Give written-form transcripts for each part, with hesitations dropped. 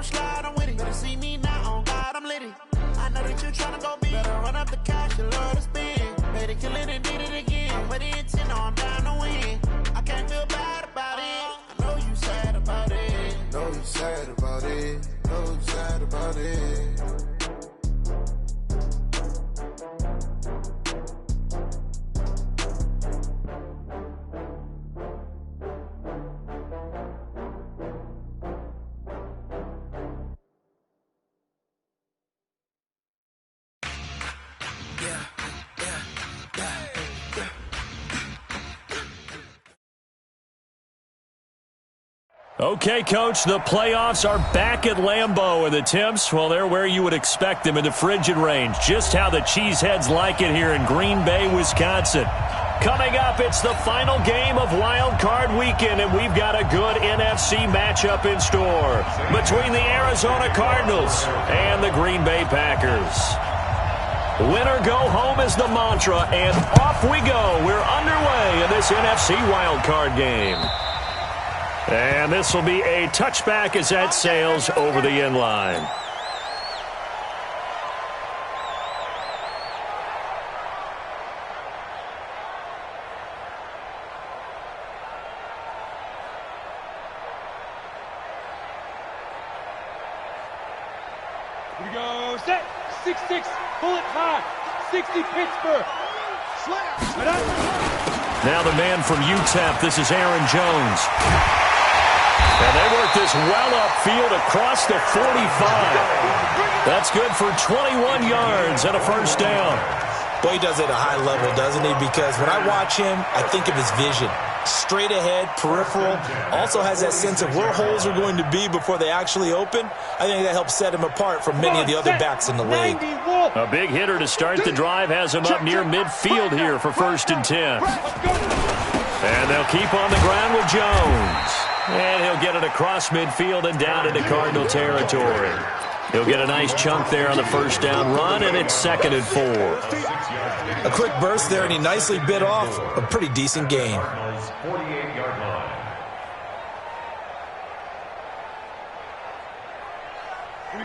slide, I'm with it. Better see me now, on God, I'm litty. I know that you tryna go big. Better run up the cash, you love to spend. Made it, kill it, and did it again. But the intent, no, I'm down to win. I can't feel bad about it. I know you sad about it. Know you sad about it. Know you sad about it. Okay, Coach, the playoffs are back at Lambeau, and the temps, well, they're where you would expect them in the frigid range. Just how the Cheeseheads like it here in Green Bay, Wisconsin. Coming up, it's the final game of Wild Card Weekend, and we've got a good NFC matchup in store between the Arizona Cardinals and the Green Bay Packers. Win or go home is the mantra, and off we go. We're underway in this NFC Wild Card game. And this will be a touchback as that sails over the end line. Here we go. Set. 6-6. Bullet high. 60 Pittsburgh. Now the man from UTEP. This is Aaron Jones. And they work this well upfield across the 45. That's good for 21 yards and a first down. Boy, he does it at a high level, doesn't he? Because when I watch him, I think of his vision. Straight ahead, peripheral. Also has that sense of where holes are going to be before they actually open. I think that helps set him apart from many of the other backs in the league. A big hitter to start the drive has him up near midfield here for 1st and 10. And they'll keep on the ground with Jones. And he'll get it across midfield and down into Cardinal territory. He'll get a nice chunk there on the first down run, and it's 2nd and 4. A quick burst there, and he nicely bit off a pretty decent gain.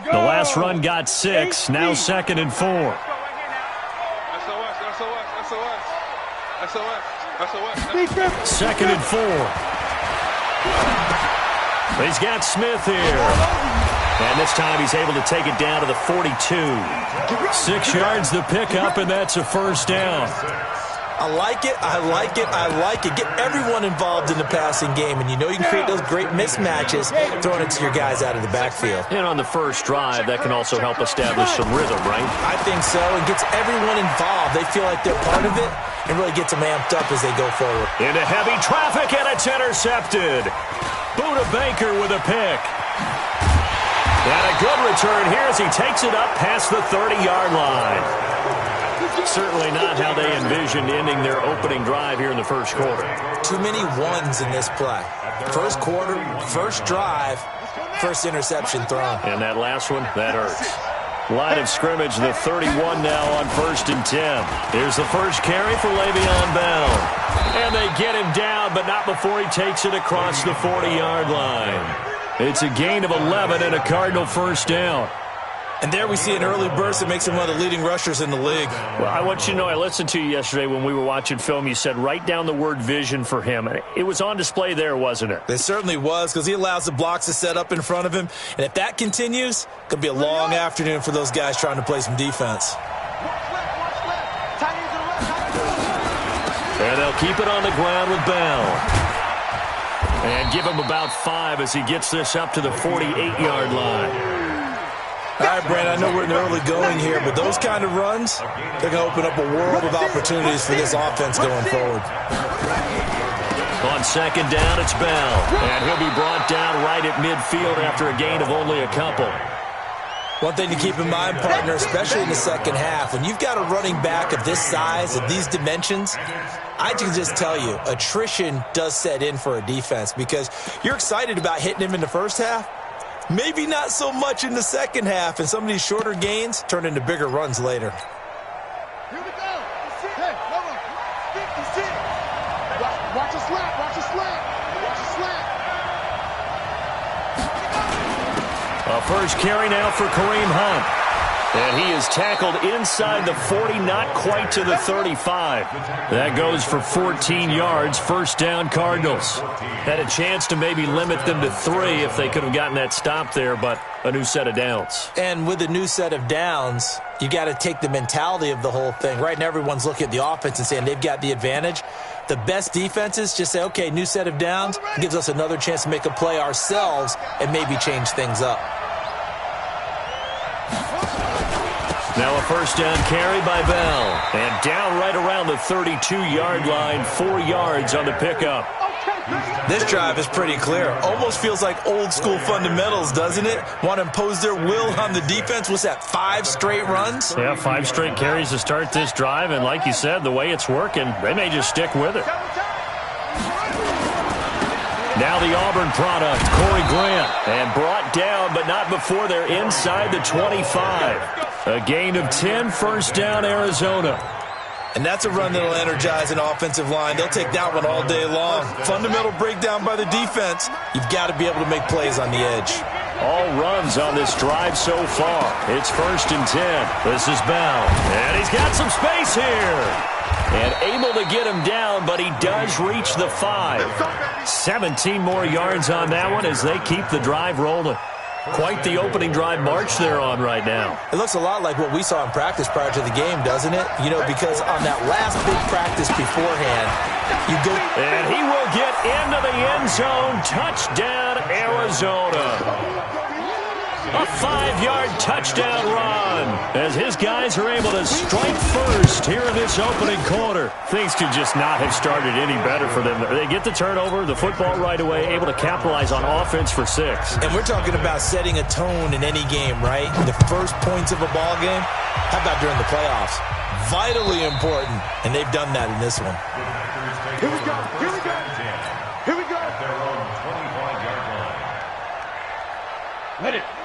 The last run got 6, now 2nd and 4. Second and 4. He's got Smith here. And this time he's able to take it down to the 42. 6 yards the pickup, and that's a first down. I like it, I like it, I like it. Get everyone involved in the passing game, and you know you can create those great mismatches throwing it to your guys out of the backfield. And on the first drive, that can also help establish some rhythm, right? I think so. It gets everyone involved. They feel like they're part of it and really gets them amped up as they go forward. Into heavy traffic, and it's intercepted. Buda Baker with a pick. And a good return here as he takes it up past the 30-yard line. Certainly not how they envisioned ending their opening drive here in the first quarter. Too many ones in this play. First quarter, first drive, first interception thrown. And that last one, that hurts. Line of scrimmage, the 31 now on 1st and 10. Here's the first carry for Le'Veon Bell. And they get him down, but not before he takes it across the 40-yard line. It's a gain of 11 and a Cardinal first down. And there we see an early burst that makes him one of the leading rushers in the league. Well, I want you to know, I listened to you yesterday when we were watching film. You said write down the word vision for him. It was on display there, wasn't it? It certainly was, because he allows the blocks to set up in front of him. And if that continues, it could be a long afternoon for those guys trying to play some defense. And they'll keep it on the ground with Bell. And give him about 5 as he gets this up to the 48-yard line. All right, Brandon, I know we're in the early going here, but those kind of runs, they're going to open up a world of opportunities for this offense going forward. On second down, it's Bell. And he'll be brought down right at midfield after a gain of only a couple. One thing to keep in mind, partner, especially in the second half, when you've got a running back of this size, of these dimensions, I can just tell you, attrition does set in for a defense because you're excited about hitting him in the first half. Maybe not so much in the second half, and some of these shorter gains turn into bigger runs later. Here we go. Hey, come on. 56. Watch a slant. Watch a slant. Watch a slant. A A first carry now for Kareem Hunt. And he is tackled inside the 40, not quite to the 35. That goes for 14 yards, first down Cardinals. Had a chance to maybe limit them to 3 if they could have gotten that stop there, but a new set of downs. And with a new set of downs, you got to take the mentality of the whole thing. Right now, everyone's looking at the offense and saying they've got the advantage. The best defenses just say, okay, new set of downs, gives us another chance to make a play ourselves and maybe change things up. Now a first down carry by Bell. And down right around the 32-yard line, 4 yards on the pickup. This drive is pretty clear. Almost feels like old school fundamentals, doesn't it? Want to impose their will on the defense. What's that, 5 straight runs? Yeah, 5 straight carries to start this drive. And like you said, the way it's working, they may just stick with it. Now the Auburn product, Corey Grant. And brought down, but not before they're inside the 25. A gain of 10, first down, Arizona. And that's a run that'll energize an offensive line. They'll take that one all day long. Fundamental breakdown by the defense. You've got to be able to make plays on the edge. All runs on this drive so far. It's first and 10. This is Bell. And he's got some space here. And able to get him down, but he does reach the 5. 17 more yards on that one as they keep the drive rolling. Quite the opening drive march they're on right now. It looks a lot like what we saw in practice prior to the game, doesn't it? You know, because on that last big practice beforehand, you go... And he will get into the end zone. Touchdown, Arizona. A 5-yard touchdown run as his guys are able to strike first here in this opening quarter. Things could just not have started any better for them. They get the turnover, the football right away, able to capitalize on offense for 6. And we're talking about setting a tone in any game, right? The first points of a ball game. How about during the playoffs? Vitally important, and they've done that in this one. Here we go. Here we go. Here we go.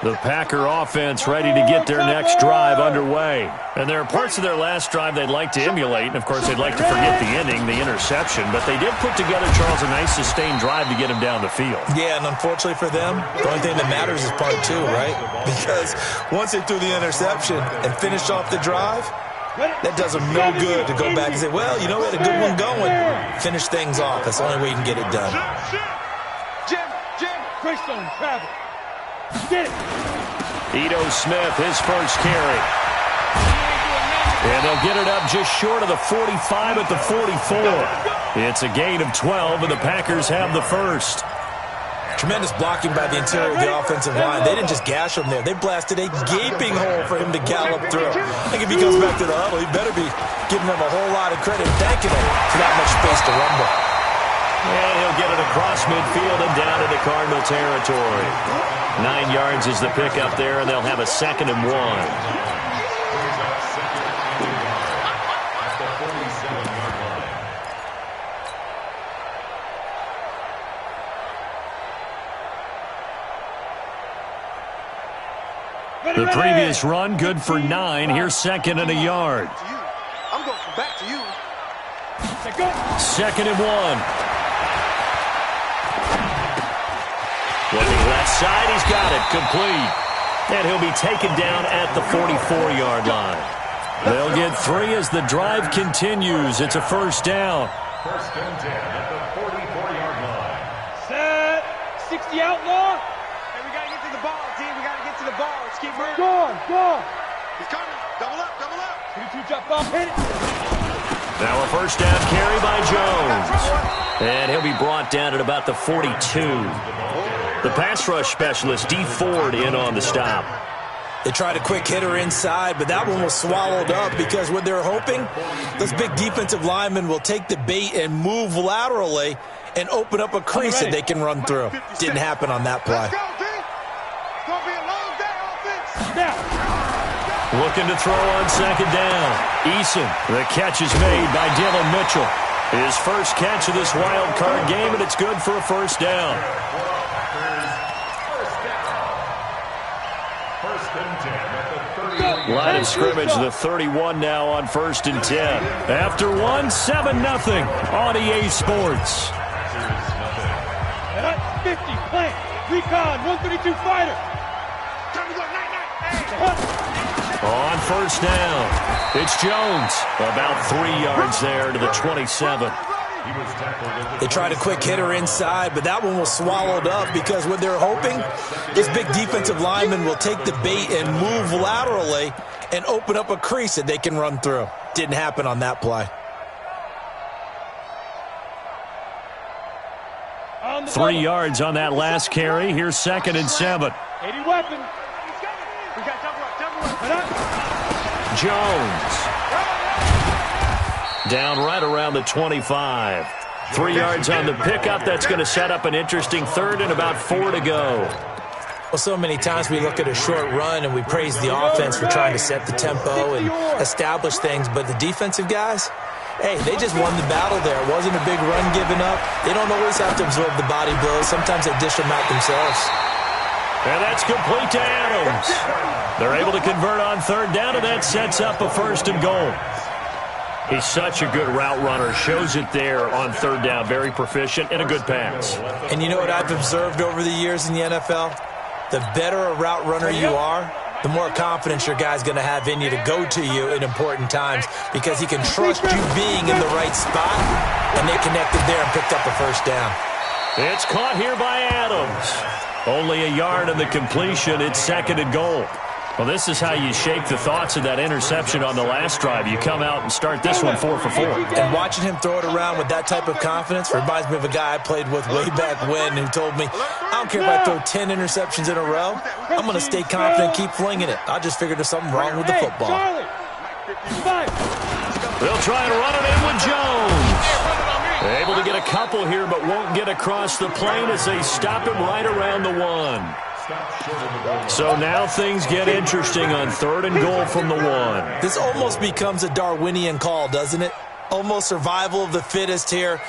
The Packer offense ready to get their next drive underway. And there are parts of their last drive they'd like to emulate. And, of course, they'd like to forget the ending, the interception. But they did put together, Charles, a nice sustained drive to get him down the field. Yeah, and unfortunately for them, the only thing that matters is part 2, right? Because once they threw the interception and finished off the drive, that does them no good to go back and say, well, you know, we had a good one going. Finish things off. That's the only way you can get it done. Jim, Greystone, travel. Get it. Ito Smith, his first carry. And they'll get it up just short of the 45 at the 44. It's a gain of 12, and the Packers have the first. Tremendous blocking by the interior of the offensive line. They didn't just gash him there. They blasted a gaping hole for him to gallop through. I think if he comes back to the huddle, he better be giving them a whole lot of credit, thanking him for that much space to rumble. And he'll get it across midfield and down into Cardinal territory. 9 yards is the pickup there, and they'll have a 2nd and 1. The previous run, good for 9. Here's 2nd and a yard. I'm going back to you. 2nd and 1. Looking left side, he's got it, complete. And he'll be taken down at the 44-yard line. They'll get 3 as the drive continues. It's a first down. First and 10 at the 44-yard line. Set. 60 outlaw. Hey, we got to get to the ball, team. We got to get to the ball. Let's keep moving. Go on. He's coming. Double up. 22 drop off. Hit it. Now a first down carry by Jones. And he'll be brought down at about the 42. The pass rush specialist, D. Ford, in on the stop. They tried a quick hitter inside, but that one was swallowed up because what they're hoping, those big defensive linemen will take the bait and move laterally and open up a crease that they can run through. Didn't happen on that play. Let's go, D. It's going to be a long day offense. Now. Looking to throw on 2nd down. Eason, the catch is made by Dylan Mitchell. His first catch of this wild card game, and it's good for a first down. Line of scrimmage, the 31 now on 1st and 10. After 1, 7-0 on EA Sports. 50, plant, recon, 132 fighter. On first down, it's Jones. About 3 yards there to the 27. They tried a quick hitter inside, but that one was swallowed up because what they're hoping, this big defensive lineman will take the bait and move laterally and open up a crease that they can run through. Didn't happen on that play. 3 yards on that last carry. Here's 2nd and 7. 80 weapon. Jones. Down right around the 25. 3 yards on the pickup. That's going to set up an interesting third and about 4 to go. Well, so many times we look at a short run and we praise the offense for trying to set the tempo and establish things, but the defensive guys, hey, they just won the battle there. It wasn't a big run given up. They don't always have to absorb the body blows. Sometimes they dish them out themselves. And that's complete to Adams. They're able to convert on third down, and that sets up a 1st and goal. He's such a good route runner. Shows it there on third down. Very proficient and a good pass. And you know what I've observed over the years in the NFL? The better a route runner you are, the more confidence your guy's going to have in you to go to you in important times because he can trust you being in the right spot, and they connected there and picked up a 1st down. It's caught here by Adams. Only a yard on the completion. It's 2nd and goal. Well, this is how you shape the thoughts of that interception on the last drive. You come out and start this one 4 for 4. And watching him throw it around with that type of confidence reminds me of a guy I played with way back when who told me, I don't care if I throw 10 interceptions in a row. I'm going to stay confident and keep flinging it. I just figured there's something wrong with the football. They'll try and run it in with Jones. Able to get a couple here, but won't get across the plane as they stop him right around the 1. So now things get interesting on 3rd and goal from the 1. This almost becomes a Darwinian call, doesn't it? Almost survival of the fittest here.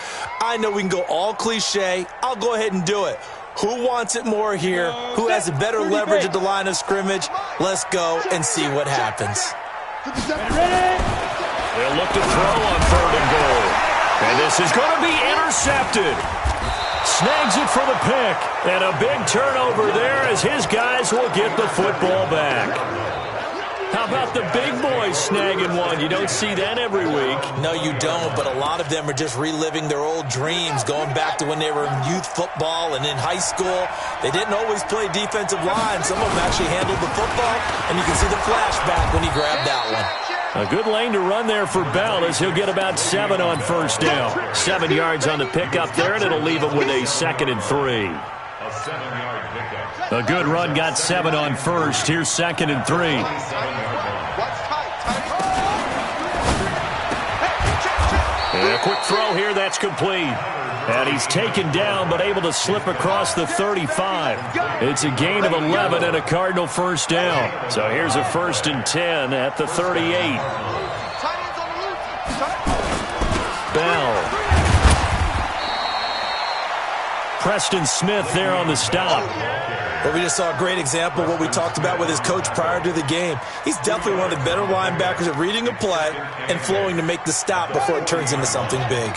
I know we can go all cliche. I'll go ahead and do it. Who wants it more here? Who has a better leverage at the line of scrimmage? Let's go and see what happens. They'll look to throw on 3rd and goal. And this is going to be intercepted. Snags it for the pick. And a big turnover there as his guys will get the football back. How about the big boys snagging one? You don't see that every week. No, you don't, but a lot of them are just reliving their old dreams, going back to when they were in youth football and in high school. They didn't always play defensive line. Some of them actually handled the football, and you can see the flashback when he grabbed that one. A good lane to run there for Bell as he'll get about 7 on first down. 7 yards on the pickup there, and it'll leave him with a 2nd and 3. A 7-yard pickup. A good run got 7 on first. Here's 2nd and 3. And a quick throw here, that's complete. And he's taken down, but able to slip across the 35. It's a gain of 11 and a Cardinal 1st down. So here's a 1st and 10 at the 38. Bell. Preston Smith there on the stop. Well, we just saw a great example of what we talked about with his coach prior to the game. He's definitely one of the better linebackers at reading a play and flowing to make the stop before it turns into something big.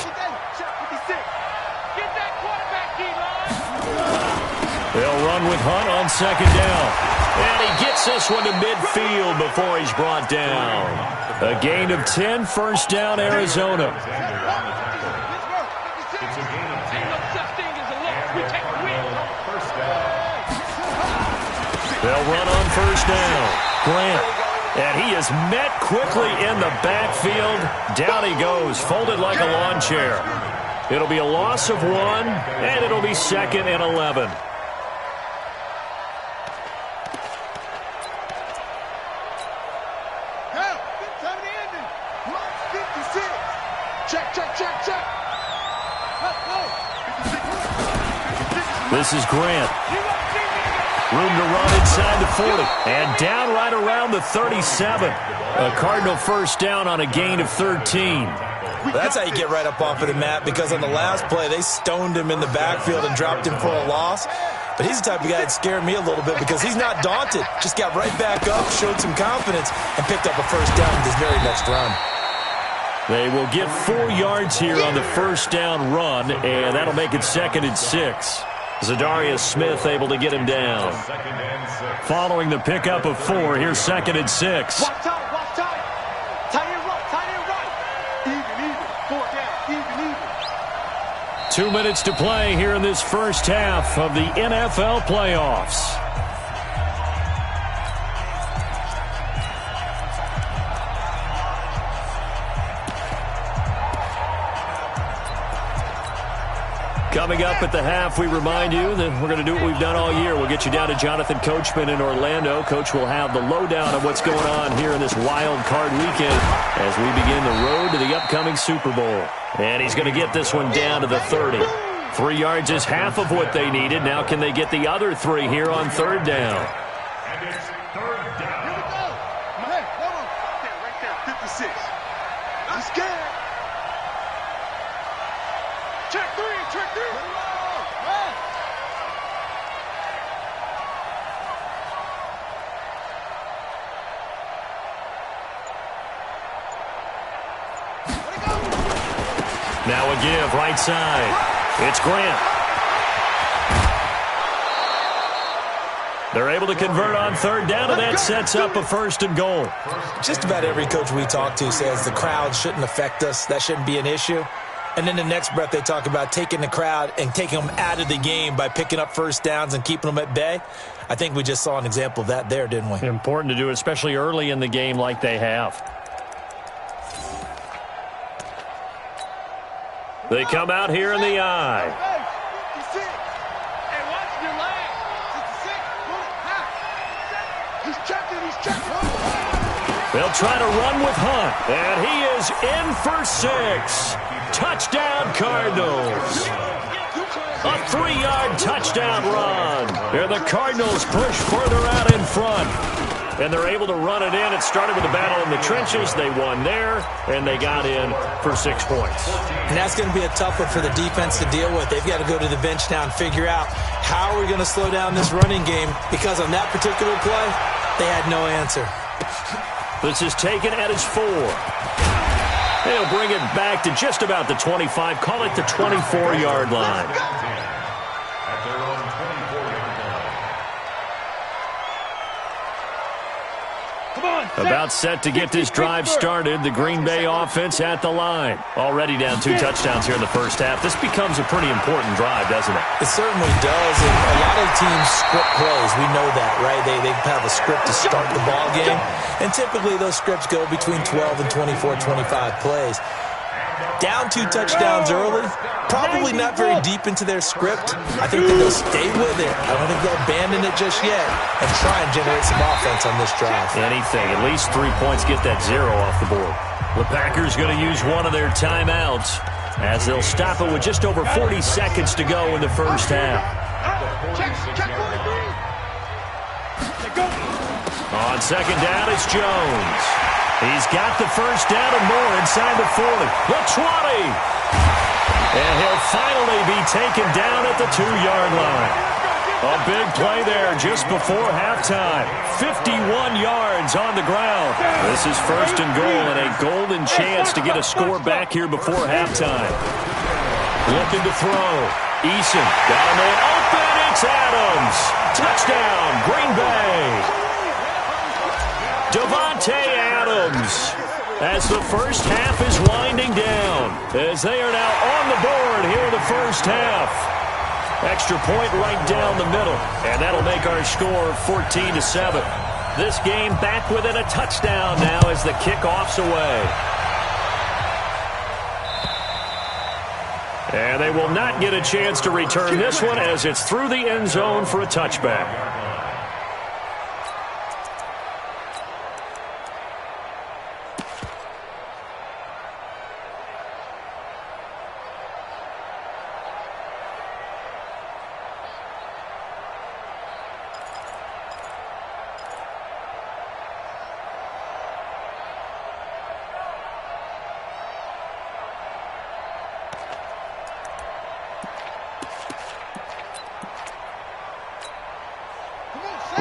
They'll run with Hunt on 2nd down. And he gets this one to midfield before he's brought down. A gain of 10, 1st down, Arizona. They'll run on 1st down. Grant. And he is met quickly in the backfield. Down he goes, folded like a lawn chair. It'll be a loss of 1, and it'll be 2nd and 11. This is Grant. Room to run inside the 40. And down right around the 37. A Cardinal 1st down on a gain of 13. That's how you get right up off of the mat, because on the last play, they stoned him in the backfield and dropped him for a loss. But he's the type of guy that scared me a little bit because he's not daunted. Just got right back up, showed some confidence, and picked up a 1st down with his very next run. They will get 4 yards here on the 1st down run, and that'll make it 2nd and 6. Zadarius Smith able to get him down. Following the pickup of 4, here's 2nd and 6. Watch tight, watch tight. Tight end right, Even. 4 down, even. 2 minutes to play here in this first half of the NFL playoffs. Coming up at the half, we remind you that we're going to do what we've done all year. We'll get you down to Jonathan Coachman in Orlando. Coach will have the lowdown of what's going on here in this wild card weekend as we begin the road to the upcoming Super Bowl. And he's going to get this one down to the 30. 3 yards is half of what they needed. Now can they get the other 3 here on 3rd down? And it's 3rd down. Here we go. Hey, come on. Right there, 56. Let's get it. Check 3. Now a give, right side. It's Grant. They're able to convert on 3rd down, and that sets up a 1st and goal. Just about every coach we talk to says the crowd shouldn't affect us. That shouldn't be an issue. And then the next breath they talk about taking the crowd and taking them out of the game by picking up 1st downs and keeping them at bay. I think we just saw an example of that there, didn't we? Important to do, especially early in the game like they have. They come out here in the eye. Hey, watch your leg. 66. He's checking. They'll try to run with Hunt, and he is in for 6. Touchdown, Cardinals. A 3-yard touchdown run. Here the Cardinals push further out in front. And they're able to run it in. It started with a battle in the trenches. They won there, and they got in for 6 points. And that's going to be a tough one for the defense to deal with. They've got to go to the bench now and figure out how are we going to slow down this running game, because on that particular play, they had no answer. This is taken at his 4. They'll bring it back to just about the 25. Call it the 24-yard line. At their own 24-yard line. Come on. About set to get this drive started. The Green Bay offense at the line. Already down 2 touchdowns here in the first half. This becomes a pretty important drive, doesn't it? It certainly does, and a lot of teams script plays. We know that, right? They have a script to start the ball game, and typically those scripts go between 12 and 24, 25 plays. Down 2 touchdowns early, probably not very deep into their script. I think that they'll stay with it. I don't think they'll abandon it just yet and try and generate some offense on this drive. Anything. At least 3 points, get that 0 off the board. The Packers going to use one of their timeouts as they'll stop it with just over 40 seconds to go in the first half. On 2nd down, it's Jones. He's got the first down and more inside the 40. The 20. And he'll finally be taken down at the 2-yard line. A big play there just before halftime. 51 yards on the ground. This is 1st and goal and a golden chance to get a score back here before halftime. Looking to throw. Eason got a man open. It's Adams. Touchdown, Green Bay. Devontae Adams as the first half is winding down, as they are now on the board here in the first half. Extra point right down the middle, and that'll make our score 14-7. This game back within a touchdown now as the kickoff's away. And they will not get a chance to return this one as it's through the end zone for a touchback.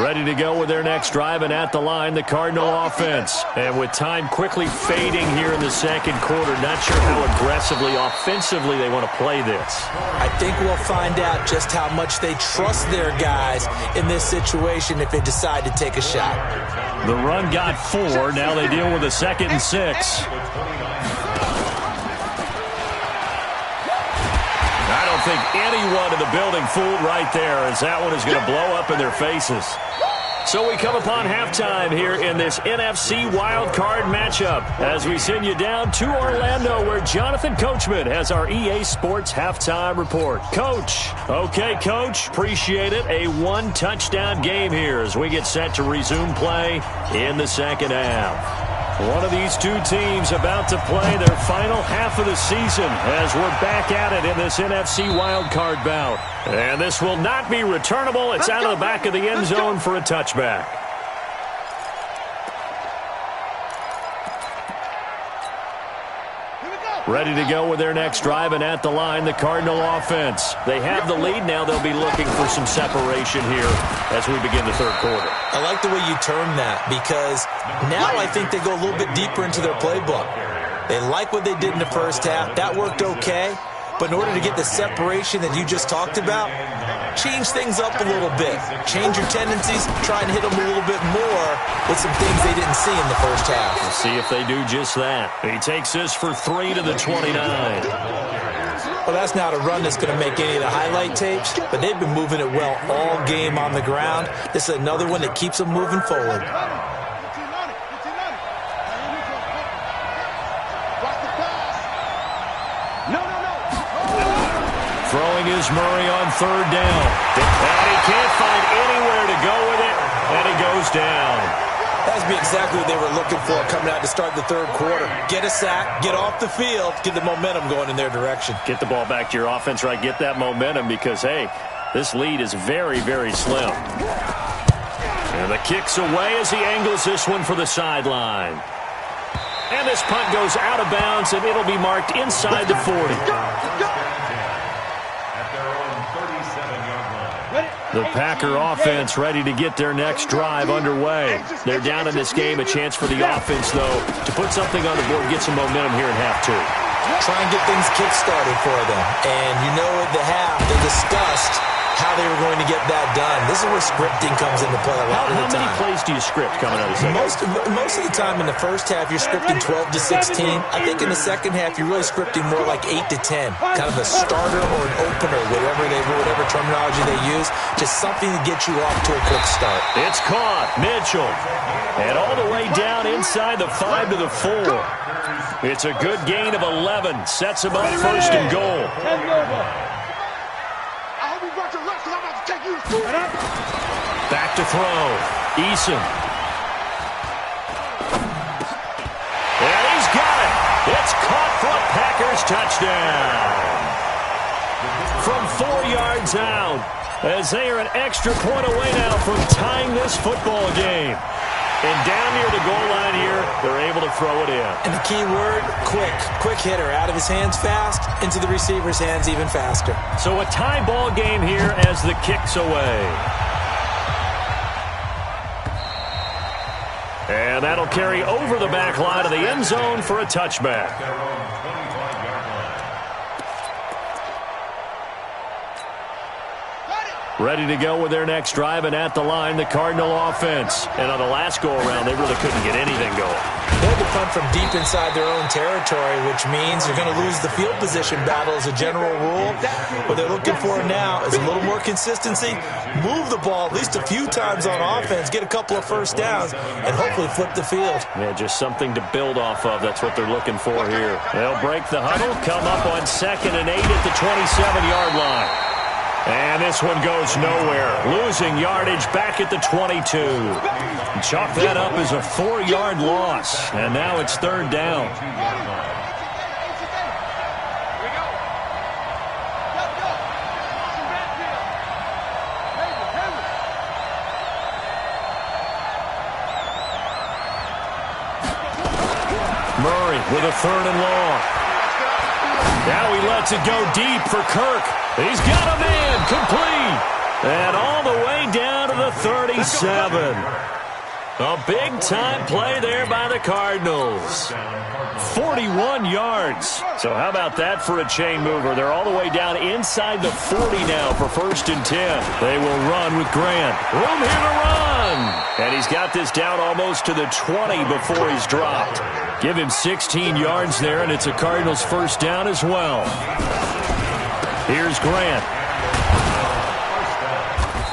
Ready to go with their next drive, and at the line, the Cardinal offense. And with time quickly fading here in the second quarter, not sure how aggressively, offensively they want to play this. I think we'll find out just how much they trust their guys in this situation if they decide to take a shot. The run got 4. Now they deal with a 2nd and 6. I don't think anyone in the building fooled right there, as that one is going to blow up in their faces. So we come upon halftime here in this NFC wildcard matchup as we send you down to Orlando, where Jonathan Coachman has our EA Sports halftime report. Coach. Okay, Coach. Appreciate it. A 1-touchdown game here as we get set to resume play in the second half. One of these two teams about to play their final half of the season as we're back at it in this NFC wildcard bout. And this will not be returnable. It's out of the back of the end zone for a touchback. Ready to go with their next drive, and at the line, the Cardinal offense. They have the lead. Now they'll be looking for some separation here as we begin the third quarter. I like the way you term that, because now I think they go a little bit deeper into their playbook. They like what they did in the first half. That worked okay. But in order to get the separation that you just talked about, change things up a little bit. Change your tendencies, try and hit them a little bit more with some things they didn't see in the first half. We'll see if they do just that. He takes this for 3 to the 29. Well, that's not a run that's going to make any of the highlight tapes, but they've been moving it well all game on the ground. This is another one that keeps them moving forward. Throwing is Murray on third down. And he can't find anywhere to go with it, and he goes down. That would be exactly what they were looking for coming out to start the third quarter. Get a sack, get off the field, get the momentum going in their direction. Get the ball back to your offense, right? Get that momentum because, hey, this lead is very, very slim. And the kick's away as he angles this one for the sideline. And this punt goes out of bounds, and it'll be marked inside the 40. The Packer offense ready to get their next drive underway. They're down in this game. A chance for the offense, though, to put something on the board, get some momentum here in half 2. Try and get things kick-started for them. And you know at the half, they discussed how they were going to get that done. This is where scripting comes into play a lot of the time. How many plays do you script coming out of the second? Most of the time in the first half, you're scripting 12 to 16. I think in the second half, you're really scripting more like 8 to 10. Kind of a starter or an opener, whatever terminology they use. Just something to get you off to a quick start. It's caught. Mitchell. And all the way down inside the 5 to the 4. It's a good gain of 11. Sets him up first and goal. Back to throw. Eason. And he's got it. It's caught for a Packers touchdown. From 4 yards out, as they are an extra point away now from tying this football game. And down near the goal line here, they're able to throw it in. And the key word, quick. Quick hitter. Out of his hands fast, into the receiver's hands even faster. So a tie ball game here as the kick's away. And that'll carry over the back line of the end zone for a touchback. Ready to go with their next drive, and at the line, the Cardinal offense. And on the last go-around, they really couldn't get anything going. They had to punt from deep inside their own territory, which means they're going to lose the field position battle as a general rule. What they're looking for now is a little more consistency, move the ball at least a few times on offense, get a couple of first downs, and hopefully flip the field. Yeah, just something to build off of. That's what they're looking for here. They'll break the huddle, come up on 2nd and 8 at the 27-yard line. And this one goes nowhere. Losing yardage back at the 22. Chalk that up as a 4-yard loss. And now it's third down. Murray with a 3rd and long. Now he lets it go deep for Kirk. He's got a man complete. And all the way down to the 30, 27. A big-time play there by the Cardinals. 41 yards. So how about that for a chain mover? They're all the way down inside the 40 now for 1st and 10. They will run with Grant. Room here to run. And he's got this down almost to the 20 before he's dropped. Give him 16 yards there, and it's a Cardinals 1st down as well. Here's Grant.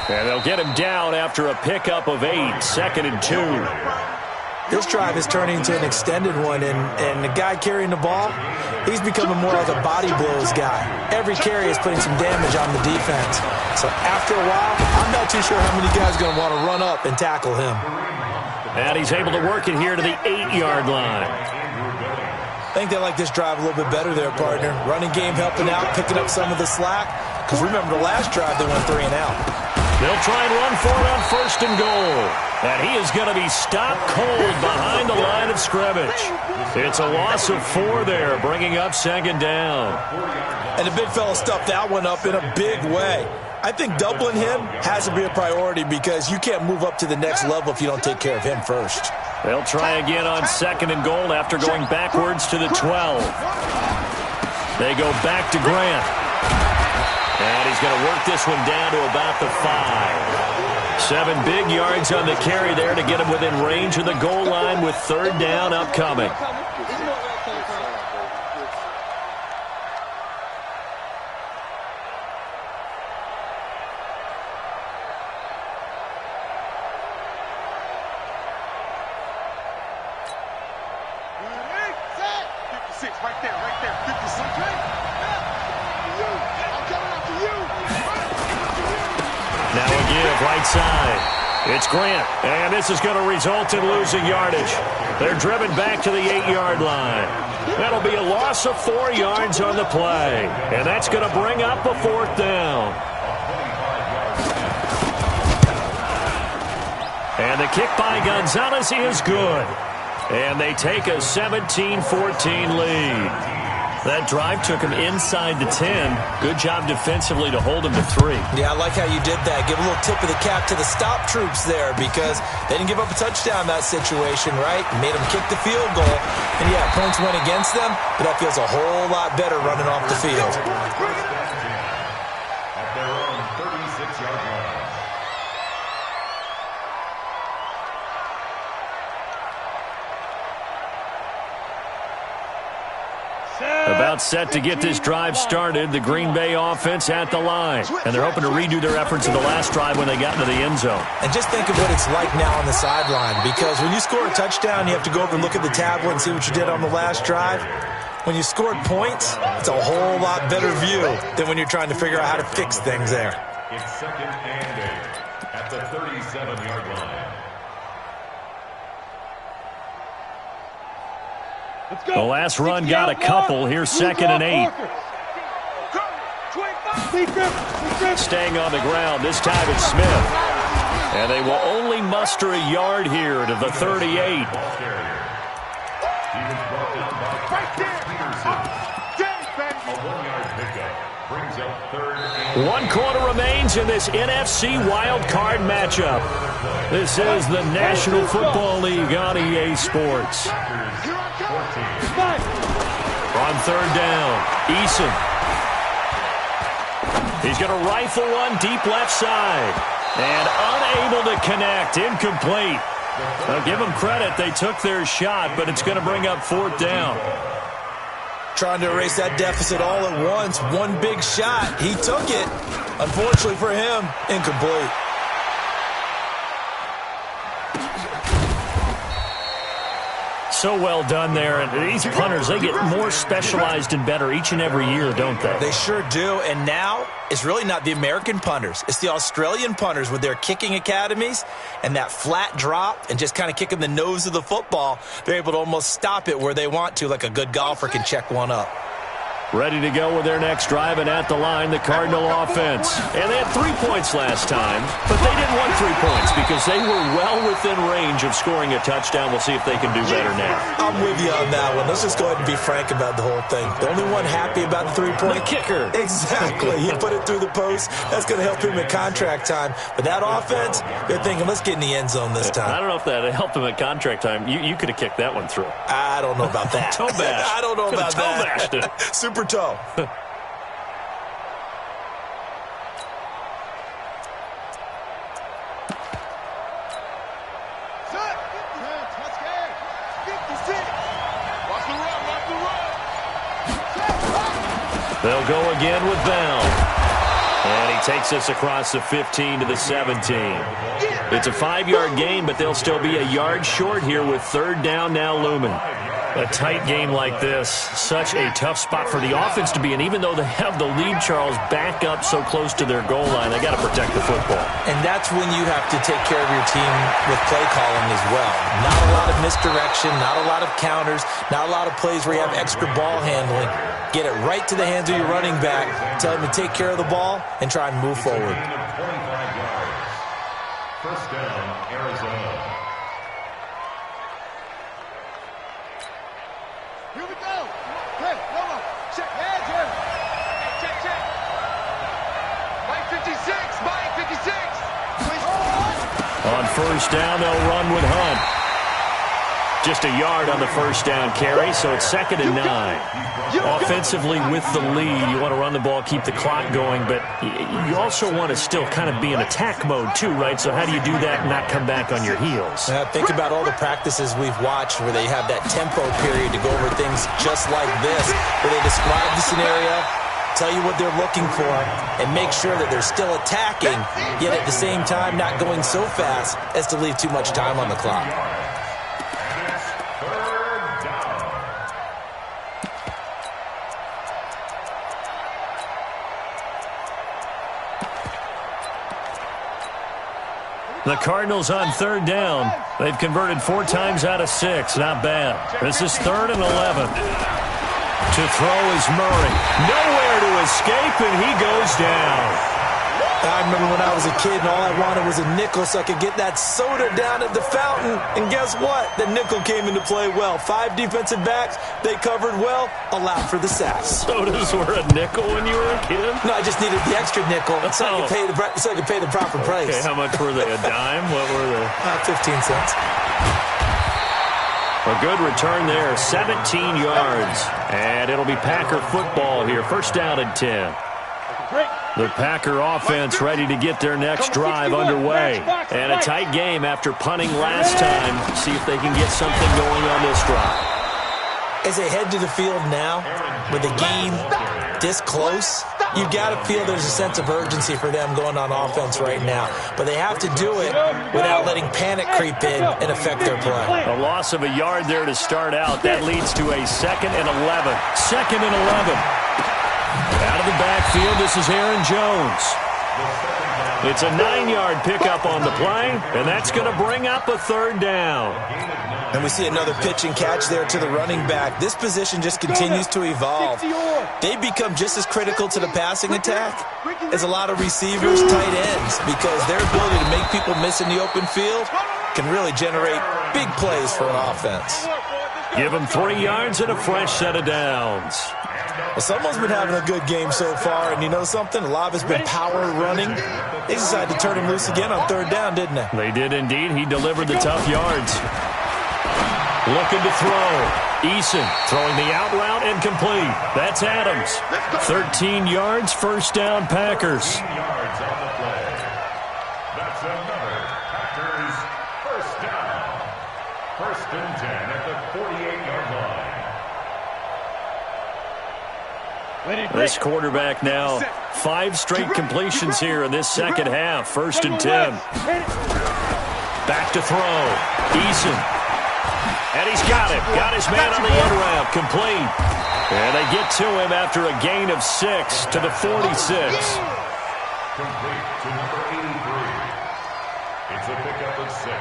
And they'll get him down after a pickup of 8, 2nd and 2. This drive is turning into an extended one, and the guy carrying the ball, he's becoming more like a body blows guy. Every carry is putting some damage on the defense. So after a while, I'm not too sure how many guys are going to want to run up and tackle him. And he's able to work it here to the 8-yard line. I think they like this drive a little bit better there, partner. Running game helping out, picking up some of the slack. Because remember the last drive, they went 3 and out. They'll try and run for it on 1st and goal. And he is going to be stopped cold behind the line of scrimmage. It's a loss of 4 there, bringing up 2nd down. And the big fella stuffed that one up in a big way. I think doubling him has to be a priority because you can't move up to the next level if you don't take care of him first. They'll try again on 2nd and goal after going backwards to the 12. They go back to Grant. And he's going to work this one down to about the 5. 7 big yards on the carry there to get him within range of the goal line with 3rd down upcoming. Right side. It's Grant, and this is going to result in losing yardage. They're driven back to the 8-yard line. That'll be a loss of 4 yards on the play, and that's going to bring up a 4th down. And the kick by Gonzalez is good. And they take a 17-14 lead. That drive took him inside the 10. Good job defensively to hold him to 3. Yeah, I like how you did that. Give a little tip of the cap to the stop troops there because they didn't give up a touchdown in that situation, right? Made them kick the field goal. And, yeah, points went against them, but that feels a whole lot better running off the field. At their own 36-yard line. About set to get this drive started, the Green Bay offense at the line. And they're hoping to redo their efforts in the last drive when they got into the end zone. And just think of what it's like now on the sideline, because when you score a touchdown, you have to go over and look at the tablet and see what you did on the last drive. When you scored points, it's a whole lot better view than when you're trying to figure out how to fix things there. It's 2nd and 8 at the 37-yard line. The last run got a couple. Here's 2nd and 8. Staying on the ground. This time it's Smith. And they will only muster a yard here to the 38. One quarter remains in this NFC Wild Card matchup. This is the National Football League on EA Sports. On 3rd down, Eason. He's going to rifle one deep left side. And unable to connect, incomplete. I'll give them credit, they took their shot, but it's going to bring up 4th down. Trying to erase that deficit all at once. One big shot. He took it. Unfortunately for him, incomplete. So well done there. And these punters, they get more specialized and better each and every year, don't they? They sure do. And now it's really not the American punters. It's the Australian punters with their kicking academies and that flat drop and just kind of kicking the nose of the football. They're able to almost stop it where they want to, like a good golfer can check one up. Ready to go with their next drive, and at the line, the Cardinal offense. And they had 3 points last time, but they didn't want 3 points because they were well within range of scoring a touchdown. We'll see if they can do better now. I'm with you on that one. Let's just go ahead and be frank about the whole thing. The only one happy about the 3-point? The kicker. Exactly. He put it through the post. That's going to help him at contract time. But that offense, they're thinking, let's get in the end zone this time. I don't know if that helped him at contract time. You could have kicked that one through. I don't know about that. Toe bash. I don't know about toe that. Bashed it. Super toe. They'll go again with Bell. And he takes us across the 15 to the 17. It's a 5-yard gain, but they'll still be a yard short here with third down now looming. A tight game like this, such a tough spot for the offense to be in. Even though they have the lead, Charles, back up so close to their goal line, they got to protect the football. And that's when you have to take care of your team with play calling as well. Not a lot of misdirection, not a lot of counters, not a lot of plays where you have extra ball handling. Get it right to the hands of your running back, tell him to take care of the ball, and try and move forward. First down, Arizona. Here we go. Hey, hold on. Check hands here. Hey, check. Mike 56. Mike 56. On first down, they'll run with Hunt. Just a yard on the first down carry, so it's 2nd and 9. Offensively with the lead, you want to run the ball, keep the clock going, but you also want to still kind of be in attack mode too, right? So how do you do that and not come back on your heels? Think about all the practices we've watched where they have that tempo period to go over things just like this, where they describe the scenario, tell you what they're looking for, and make sure that they're still attacking, yet at the same time not going so fast as to leave too much time on the clock. The Cardinals on third down. They've converted 4 times out of 6. Not bad. This is 3rd and 11. To throw is Murray. Nowhere to escape, and he goes down. I remember when I was a kid and all I wanted was a nickel so I could get that soda down at the fountain. And guess what? The nickel came into play well. 5 defensive backs, they covered well, allowed for the sacks. Sodas were a nickel when you were a kid? No, I just needed the extra nickel so I could pay the proper price. Okay, how much were they? A dime? What were they? 15 cents. A good return there, 17 yards. And it'll be Packer football here. First down and 10. The Packer offense ready to get their next drive underway. And a tight game after punting last time. See if they can get something going on this drive. As they head to the field now, with the game this close, you've got to feel there's a sense of urgency for them going on offense right now. But they have to do it without letting panic creep in and affect their play. A loss of a yard there to start out. That leads to a 2nd and 11. 2nd and 11. Out of the backfield, this is Aaron Jones. It's a 9-yard pickup on the play, and that's going to bring up a third down. And we see another pitch and catch there to the running back. This position just continues to evolve. They become just as critical to the passing attack as a lot of receivers, tight ends, because their ability to make people miss in the open field can really generate big plays for an offense. Give them 3 yards and a fresh set of downs. Well, someone's been having a good game so far, and you know something? A lot of it's been power running. They decided to turn him loose again on third down, didn't they? They did indeed. He delivered the tough yards. Looking to throw. Eason throwing the out route and complete. That's Adams. 13 yards, first down, Packers. 13 yards on the play. That's another Packers first down. 1st and 10 at the 48-yard line. This quarterback now, 5 straight completions here in this second half. 1st and 10. Back to throw. Eason. And he's got it. Got his man on the end route. Complete. And they get to him after a gain of 6 to the 46. Complete to number 83. It's a pickup of 6.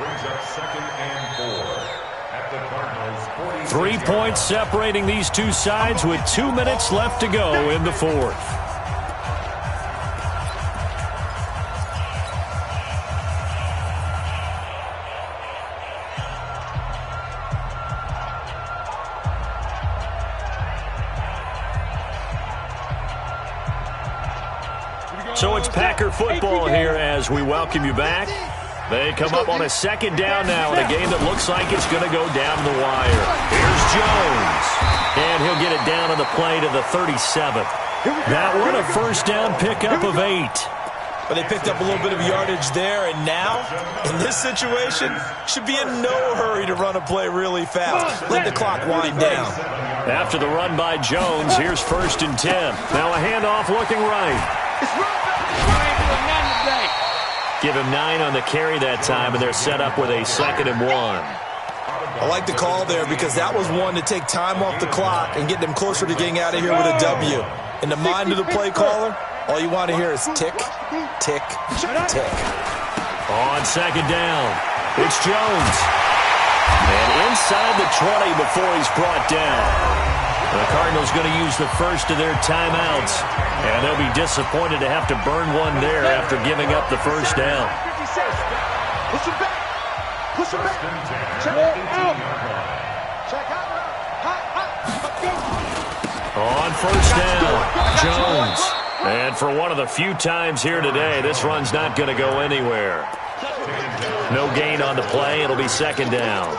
Brings up 2nd and 4. at the Cardinals' 3 points separating these two sides with 2 minutes left to go in the fourth. So it's Packer football here as we welcome you back. They come up on a second down now in a game that looks like it's going to go down the wire. Here's Jones. And he'll get it down on the play to the 37. That one a first down pickup of 8. But they picked up a little bit of yardage there, and now, in this situation, should be in no hurry to run a play really fast. Let the clock wind down. After the run by Jones, here's 1st and 10. Now a handoff looking right. Give him 9 on the carry that time, and they're set up with a 2nd and 1. I like the call there because that was one to take time off the clock and get them closer to getting out of here with a W. In the mind of the play caller, all you want to hear is tick, tick, tick. On 2nd down, it's Jones. And inside the 20 before he's brought down. The Cardinals going to use the first of their timeouts, and they'll be disappointed to have to burn one there after giving up the first down. Push him back. Push him back. Check out. Check out. On 1st down, Jones. And for one of the few times here today, this run's not going to go anywhere. No gain on the play. It'll be 2nd down.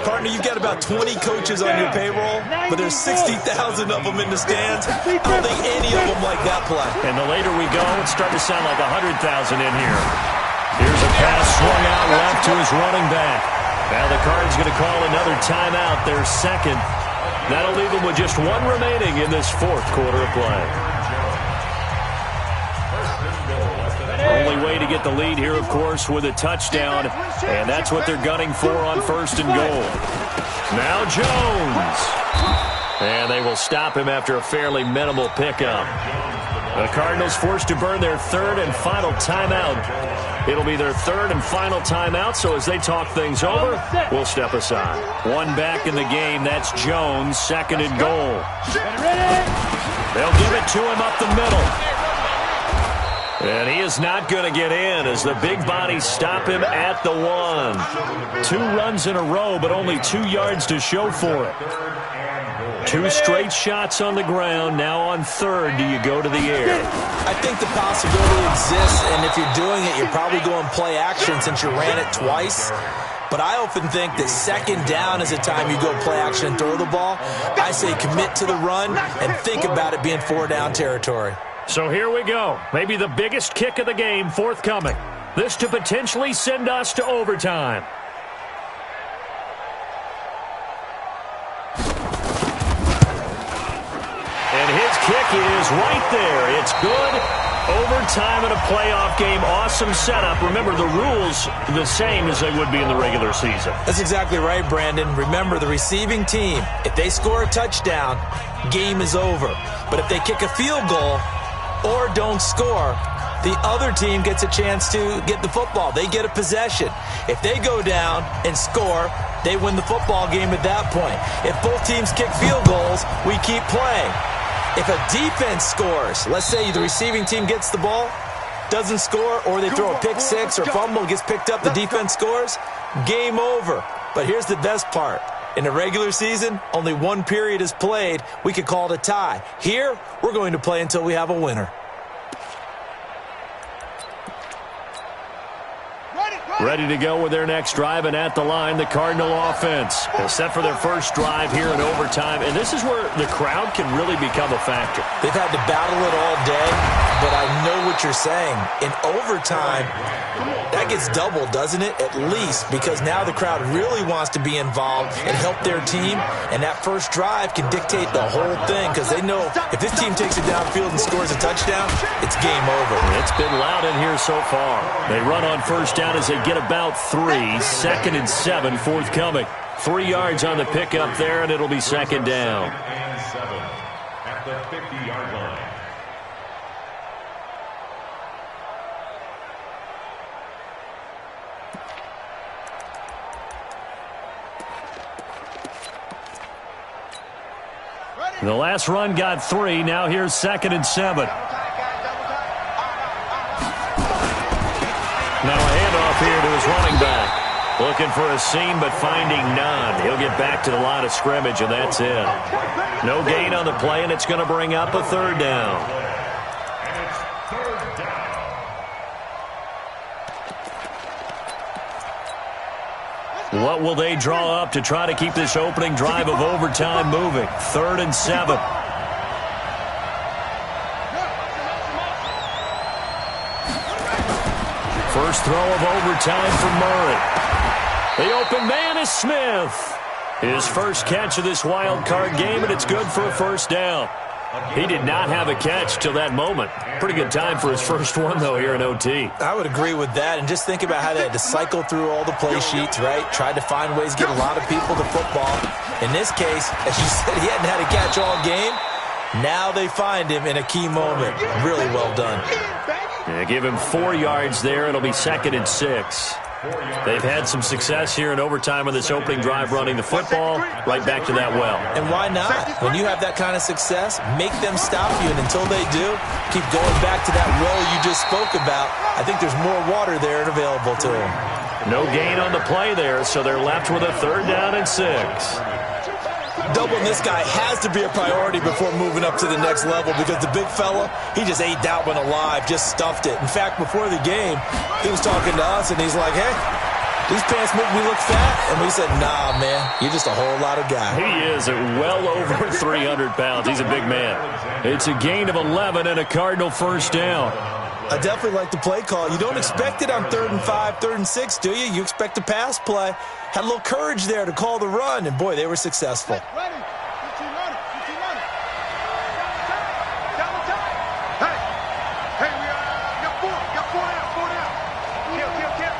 Partner, you've got about 20 coaches on your payroll, but there's 60,000 of them in the stands. I don't think any of them like that play. And the later we go, it's starting to sound like 100,000 in here. Here's a pass swung out left to his running back. Now the Cards going to call another timeout, their 2nd. That'll leave them with just 1 remaining in this 4th quarter of play. Only way to get the lead here, of course, with a touchdown, and that's what they're gunning for on 1st and goal. Now Jones. And they will stop him after a fairly minimal pickup. The Cardinals forced to burn their 3rd and final timeout. It'll be their 3rd and final timeout, so as they talk things over, we'll step aside. One back in the game, that's Jones, 2nd and goal. They'll give it to him up the middle. And he is not going to get in as the big bodies stop him at the 1. 2 runs in a row, but only 2 yards to show for it. 2 straight shots on the ground. Now on 3rd, do you go to the air? I think the possibility exists, and if you're doing it, you're probably going play action since you ran it twice. But I often think that 2nd down is the time you go play action and throw the ball. I say commit to the run and think about it being 4-down territory. So here we go. Maybe the biggest kick of the game forthcoming. This to potentially send us to overtime. And his kick is right there. It's good. Overtime in a playoff game. Awesome setup. Remember, the rules the same as they would be in the regular season. That's exactly right, Brandon. Remember, the receiving team, if they score a touchdown, game is over. But if they kick a field goal or don't score, the other team gets a chance to get the football. They get a possession. If they go down and score, they win the football game at that point. If both teams kick field goals, we keep playing. If a defense scores, let's say the receiving team gets the ball, doesn't score, or they throw a pick 6 or fumble, gets picked up, the defense scores, game over. But here's the best part. In the regular season, only 1 period is played. We could call it a tie. Here, we're going to play until we have a winner. Ready to go with their next drive, and at the line, the Cardinal offense is set for their first drive here in overtime, and this is where the crowd can really become a factor. They've had to battle it all day, but I know what you're saying. In overtime, that gets doubled, doesn't it? At least, because now the crowd really wants to be involved and help their team, and that first drive can dictate the whole thing, because they know if this team takes it downfield and scores a touchdown, it's game over. It's been loud in here so far. They run on first down as they get about 3. 2nd and 7 forthcoming. 3 yards on the pickup there, and it'll be 2nd down. And 7 at the 50-yard line. The last run got 3. Now here's 2nd and 7. Now a handoff here to his running back. Looking for a seam, but finding none. He'll get back to the line of scrimmage, and that's it. No gain on the play, and it's going to bring up a 3rd down. And it's 3rd down. What will they draw up to try to keep this opening drive of overtime moving? 3rd and 7. First throw of overtime for Murray. The open man is Smith. His first catch of this wild card game, and it's good for a 1st down. He did not have a catch till that moment. Pretty good time for his first one, though, here in OT. I would agree with that, and just think about how they had to cycle through all the play sheets, right? Tried to find ways to get a lot of people to football. In this case, as you said, he hadn't had a catch all game. Now they find him in a key moment. Really well done. Yeah, give him 4 yards there. It'll be 2nd and 6. They've had some success here in overtime on this opening drive running the football. Right back to that well. And why not? When you have that kind of success, make them stop you. And until they do, keep going back to that well you just spoke about. I think there's more water there and available to them. No gain on the play there, so they're left with a 3rd down and 6. Doubling this guy has to be a priority before moving up to the next level, because the big fella, he just ate that one alive, just stuffed it. In fact, before the game, he was talking to us, and he's like, hey, these pants make me look fat. And we said, nah, man, you're just a whole lot of guy. He is at well over 300 pounds. He's a big man. It's a gain of 11 and a Cardinal 1st down. I definitely like the play call. You don't expect it on 3rd and 5, 3rd and 6, do you? You expect a pass play. Had a little courage there to call the run, and boy, they were successful. Ready. 15 running. Hey, we got 4 down. Kill.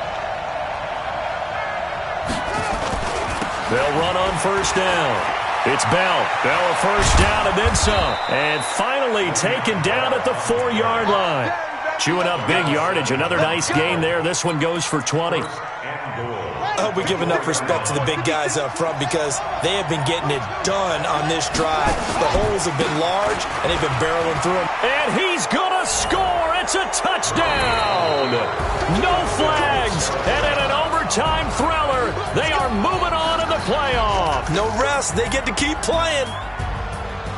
They'll run on 1st down. It's Bell. Bell a 1st down and then some. And finally taken down at the 4-yard line. Chewing up big yardage. Another nice gain there. This one goes for 20. I hope we give enough respect to the big guys up front, because they have been getting it done on this drive. The holes have been large, and they've been barreling through them. And he's going to score. It's a touchdown. No flags. And in an overtime thriller, they are moving on in the playoff. No rest. They get to keep playing.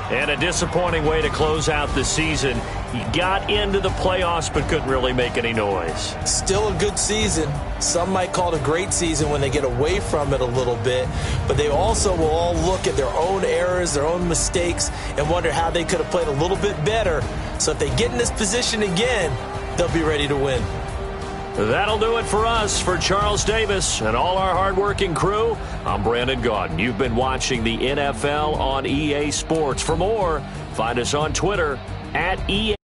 And a disappointing way to close out the season. He got into the playoffs but couldn't really make any noise. Still a good season. Some might call it a great season when they get away from it a little bit. But they also will all look at their own errors, their own mistakes, and wonder how they could have played a little bit better. So if they get in this position again, they'll be ready to win. That'll do it for us. For Charles Davis and all our hardworking crew, I'm Brandon Gaudin. You've been watching the NFL on EA Sports. For more, find us on Twitter @EA.